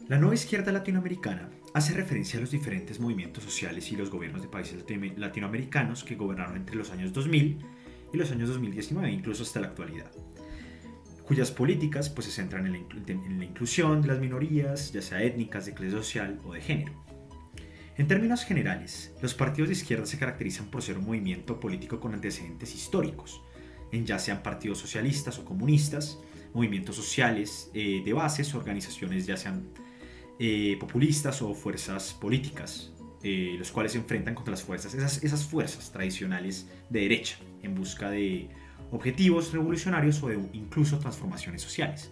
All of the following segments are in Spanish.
La nueva izquierda latinoamericana hace referencia a los diferentes movimientos sociales y los gobiernos de países latinoamericanos que gobernaron entre los años 2000 y los años 2019, incluso hasta la actualidad, cuyas políticas se centran en la inclusión de las minorías, ya sea étnicas, de clase social o de género. En términos generales, los partidos de izquierda se caracterizan por ser un movimiento político con antecedentes históricos, en ya sean partidos socialistas o comunistas, movimientos sociales de bases, organizaciones ya sean populistas o fuerzas políticas, los cuales se enfrentan contra esas fuerzas tradicionales de derecha en busca de objetivos revolucionarios o de incluso transformaciones sociales.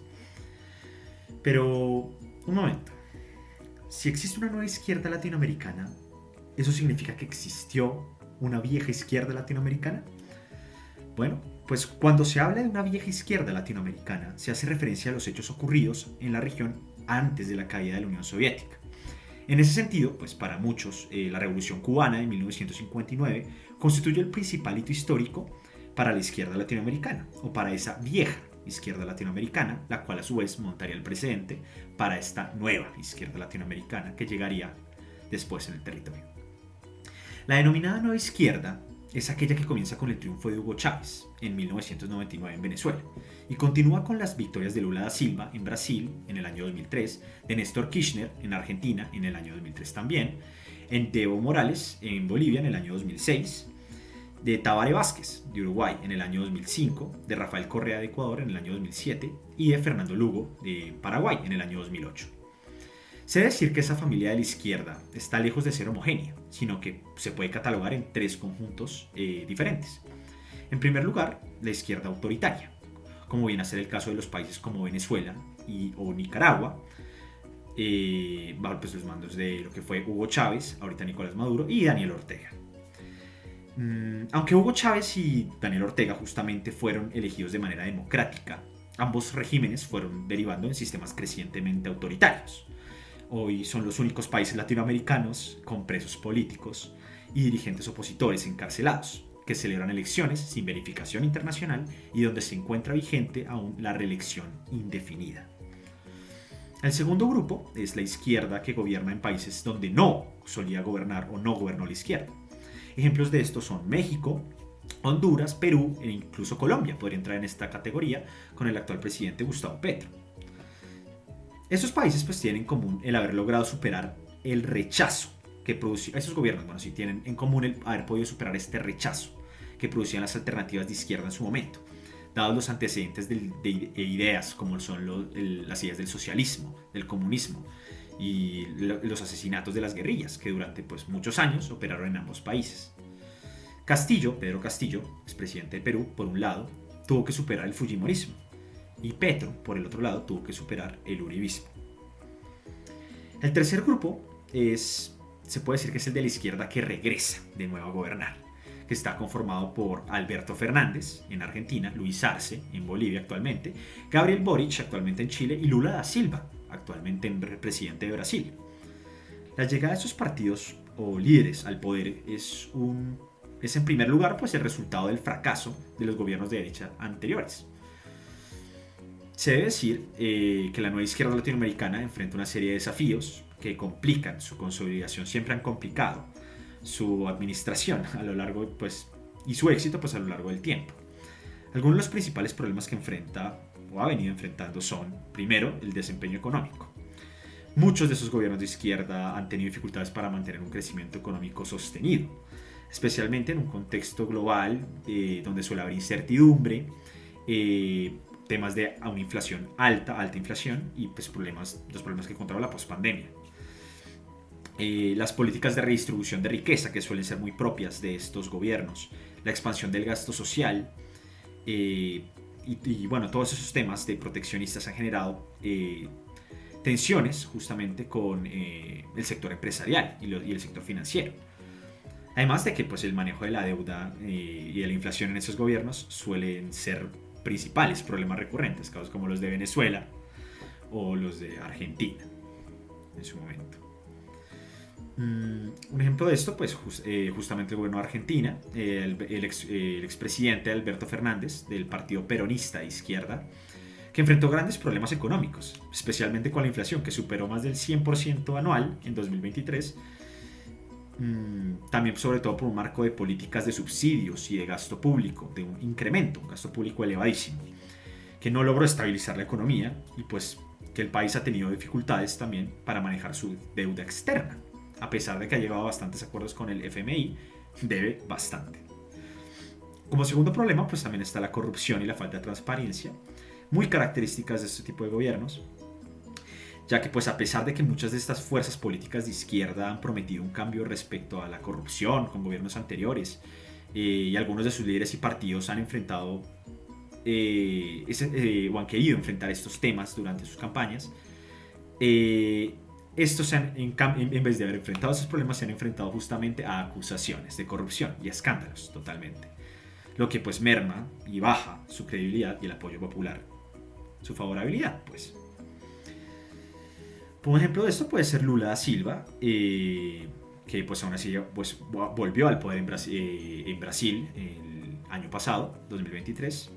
Pero, un momento, si existe una nueva izquierda latinoamericana, ¿eso significa que existió una vieja izquierda latinoamericana? Bueno, pues cuando se habla de una vieja izquierda latinoamericana, se hace referencia a los hechos ocurridos en la región antes de la caída de la Unión Soviética. En ese sentido, pues para muchos, la Revolución Cubana de 1959 constituye el principal hito histórico para la izquierda latinoamericana, o para esa vieja izquierda latinoamericana, la cual a su vez montaría el precedente para esta nueva izquierda latinoamericana que llegaría después en el territorio. La denominada nueva izquierda es aquella que comienza con el triunfo de Hugo Chávez en 1999 en Venezuela y continúa con las victorias de Lula da Silva en Brasil en el año 2003, de Néstor Kirchner en Argentina en el año 2003 también, de Evo Morales en Bolivia en el año 2006, de Tabaré Vázquez de Uruguay en el año 2005, de Rafael Correa de Ecuador en el año 2007 y de Fernando Lugo de Paraguay en el año 2008. Se debe decir que esa familia de la izquierda está lejos de ser homogénea, sino que se puede catalogar en tres conjuntos diferentes. En primer lugar, la izquierda autoritaria, como viene a ser el caso de los países como Venezuela o Nicaragua, bajo los mandos de lo que fue Hugo Chávez, ahorita Nicolás Maduro, y Daniel Ortega. Aunque Hugo Chávez y Daniel Ortega justamente fueron elegidos de manera democrática, ambos regímenes fueron derivando en sistemas crecientemente autoritarios. Hoy son los únicos países latinoamericanos con presos políticos y dirigentes opositores encarcelados, que celebran elecciones sin verificación internacional y donde se encuentra vigente aún la reelección indefinida. El segundo grupo es la izquierda que gobierna en países donde no solía gobernar o no gobernó la izquierda. Ejemplos de esto son México, Honduras, Perú e incluso Colombia podría entrar en esta categoría con el actual presidente Gustavo Petro. Estos países tienen en común el haber logrado superar el rechazo que producía, esos gobiernos, sí tienen en común el haber podido superar este rechazo que producían las alternativas de izquierda en su momento, dados los antecedentes de ideas como son las ideas del socialismo, del comunismo y los asesinatos de las guerrillas que durante muchos años operaron en ambos países. Pedro Castillo, expresidente de Perú, por un lado, tuvo que superar el fujimorismo y Petro, por el otro lado, tuvo que superar el uribismo. El tercer grupo se puede decir que es el de la izquierda que regresa de nuevo a gobernar, que está conformado por Alberto Fernández en Argentina, Luis Arce en Bolivia actualmente, Gabriel Boric actualmente en Chile y Lula da Silva actualmente en presidente de Brasil. La llegada de estos partidos o líderes al poder es en primer lugar el resultado del fracaso de los gobiernos de derecha anteriores. Se debe decir que la nueva izquierda latinoamericana enfrenta una serie de desafíos que complican su consolidación, siempre han complicado su administración a lo largo y su éxito a lo largo del tiempo. Algunos de los principales problemas que enfrenta o ha venido enfrentando son, primero, el desempeño económico. Muchos de esos gobiernos de izquierda han tenido dificultades para mantener un crecimiento económico sostenido, especialmente en un contexto global donde suele haber incertidumbre, temas de una inflación alta inflación y los problemas que controla la pospandemia. Las políticas de redistribución de riqueza que suelen ser muy propias de estos gobiernos, la expansión del gasto social y todos esos temas de proteccionistas han generado tensiones justamente con el sector empresarial y el sector financiero. Además de que el manejo de la deuda y de la inflación en esos gobiernos suelen ser principales problemas recurrentes, casos como los de Venezuela o los de Argentina en su momento. Un ejemplo de esto, justamente el gobierno de Argentina, el expresidente Alberto Fernández del partido peronista de izquierda, que enfrentó grandes problemas económicos, especialmente con la inflación que superó más del 100% anual en 2023, también sobre todo por un marco de políticas de subsidios y de gasto público, de un incremento, un gasto público elevadísimo, que no logró estabilizar la economía y pues que el país ha tenido dificultades también para manejar su deuda externa. A pesar de que ha llegado a bastantes acuerdos con el FMI, debe bastante. Como segundo problema, pues también está la corrupción y la falta de transparencia, muy características de este tipo de gobiernos, ya que pues a pesar de que muchas de estas fuerzas políticas de izquierda han prometido un cambio respecto a la corrupción con gobiernos anteriores, y algunos de sus líderes y partidos han enfrentado o han querido enfrentar estos temas durante sus campañas, estos en vez de haber enfrentado esos problemas se han enfrentado justamente a acusaciones de corrupción y a escándalos totalmente, lo que pues merma y baja su credibilidad y el apoyo popular, su favorabilidad pues. Por un ejemplo de esto puede ser Lula da Silva, que pues aún así pues, volvió al poder en Brasil el año pasado, 2023,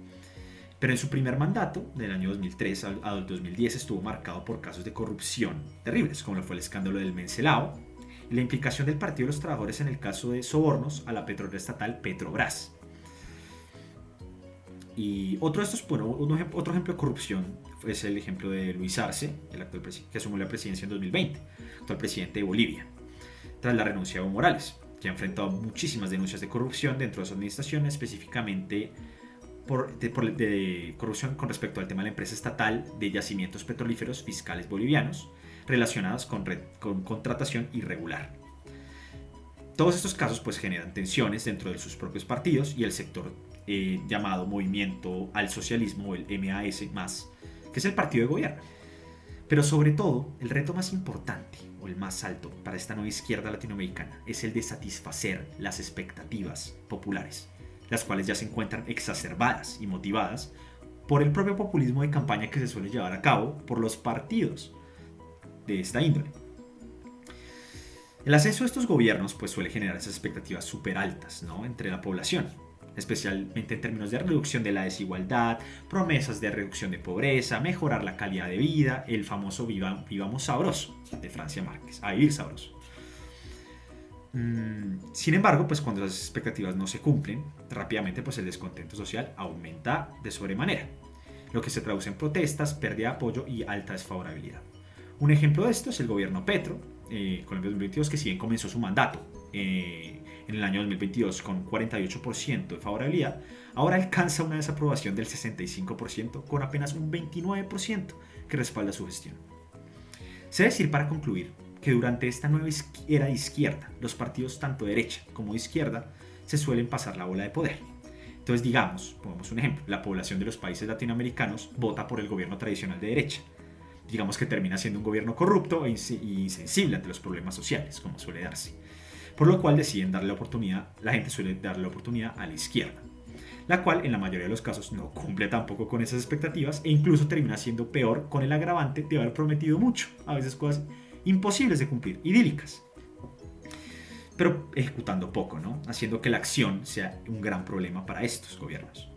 pero en su primer mandato, del año 2003 al 2010, estuvo marcado por casos de corrupción terribles, como lo fue el escándalo del Mencelao y la implicación del Partido de los Trabajadores en el caso de sobornos a la petrolera estatal Petrobras. Y otro de estos, bueno, otro ejemplo de corrupción es el ejemplo de Luis Arce, el actual que asumió la presidencia en 2020, actual presidente de Bolivia, tras la renuncia de Evo Morales, que ha enfrentado muchísimas denuncias de corrupción dentro de su administración, específicamente de corrupción con respecto al tema de la empresa estatal de yacimientos petrolíferos fiscales bolivianos relacionados con contratación irregular. Todos estos casos pues generan tensiones dentro de sus propios partidos y el sector llamado Movimiento al Socialismo, o el MAS+, que es el partido de gobierno. Pero sobre todo, el reto más importante o el más alto para esta nueva izquierda latinoamericana es el de satisfacer las expectativas populares, las cuales ya se encuentran exacerbadas y motivadas por el propio populismo de campaña que se suele llevar a cabo por los partidos de esta índole. El ascenso de estos gobiernos pues, suele generar esas expectativas súper altas, ¿no?, entre la población, especialmente en términos de reducción de la desigualdad, promesas de reducción de pobreza, mejorar la calidad de vida, el famoso vivamos sabroso de Francia Márquez, a vivir sabroso. Sin embargo, pues cuando las expectativas no se cumplen, rápidamente pues el descontento social aumenta de sobremanera, lo que se traduce en protestas, pérdida de apoyo y alta desfavorabilidad. Un ejemplo de esto es el gobierno Petro, con el 2022, que si bien comenzó su mandato en el año 2022 con 48% de favorabilidad, ahora alcanza una desaprobación del 65% con apenas un 29% que respalda su gestión. Se debe decir para concluir que durante esta nueva era de izquierda, los partidos tanto de derecha como de izquierda se suelen pasar la bola de poder. Entonces digamos, pongamos un ejemplo, la población de los países latinoamericanos vota por el gobierno tradicional de derecha. Digamos que termina siendo un gobierno corrupto e insensible ante los problemas sociales, como suele darse. Por lo cual deciden darle la oportunidad, la gente suele darle la oportunidad a la izquierda, la cual en la mayoría de los casos no cumple tampoco con esas expectativas e incluso termina siendo peor con el agravante de haber prometido mucho, a veces cosas imposibles de cumplir, idílicas, pero ejecutando poco, ¿no?, haciendo que la acción sea un gran problema para estos gobiernos.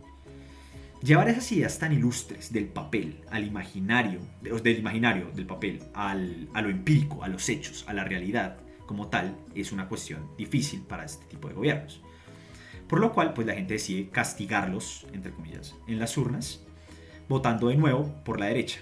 Llevar esas ideas tan ilustres del papel al imaginario, del papel a lo empírico, a los hechos, a la realidad como tal, es una cuestión difícil para este tipo de gobiernos. Por lo cual, pues la gente decide castigarlos, entre comillas, en las urnas, votando de nuevo por la derecha,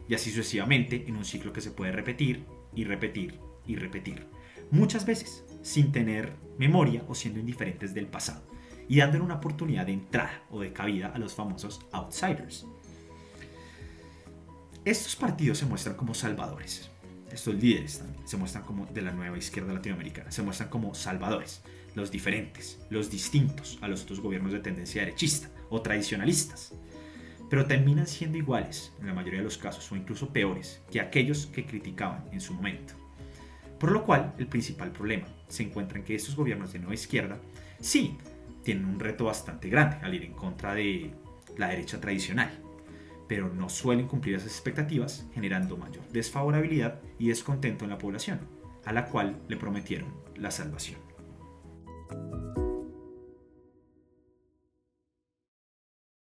y así sucesivamente en un ciclo que se puede repetir y repetir y repetir, muchas veces sin tener memoria o siendo indiferentes del pasado, y dándole una oportunidad de entrada o de cabida a los famosos outsiders. Estos partidos se muestran como salvadores. Estos líderes también se muestran como de la nueva izquierda latinoamericana, se muestran como salvadores, los diferentes, los distintos a los otros gobiernos de tendencia derechista o tradicionalistas, pero terminan siendo iguales en la mayoría de los casos o incluso peores que aquellos que criticaban en su momento. Por lo cual, el principal problema se encuentra en que estos gobiernos de nueva izquierda sí tienen un reto bastante grande al ir en contra de la derecha tradicional, pero no suelen cumplir esas expectativas, generando mayor desfavorabilidad y descontento en la población, a la cual le prometieron la salvación.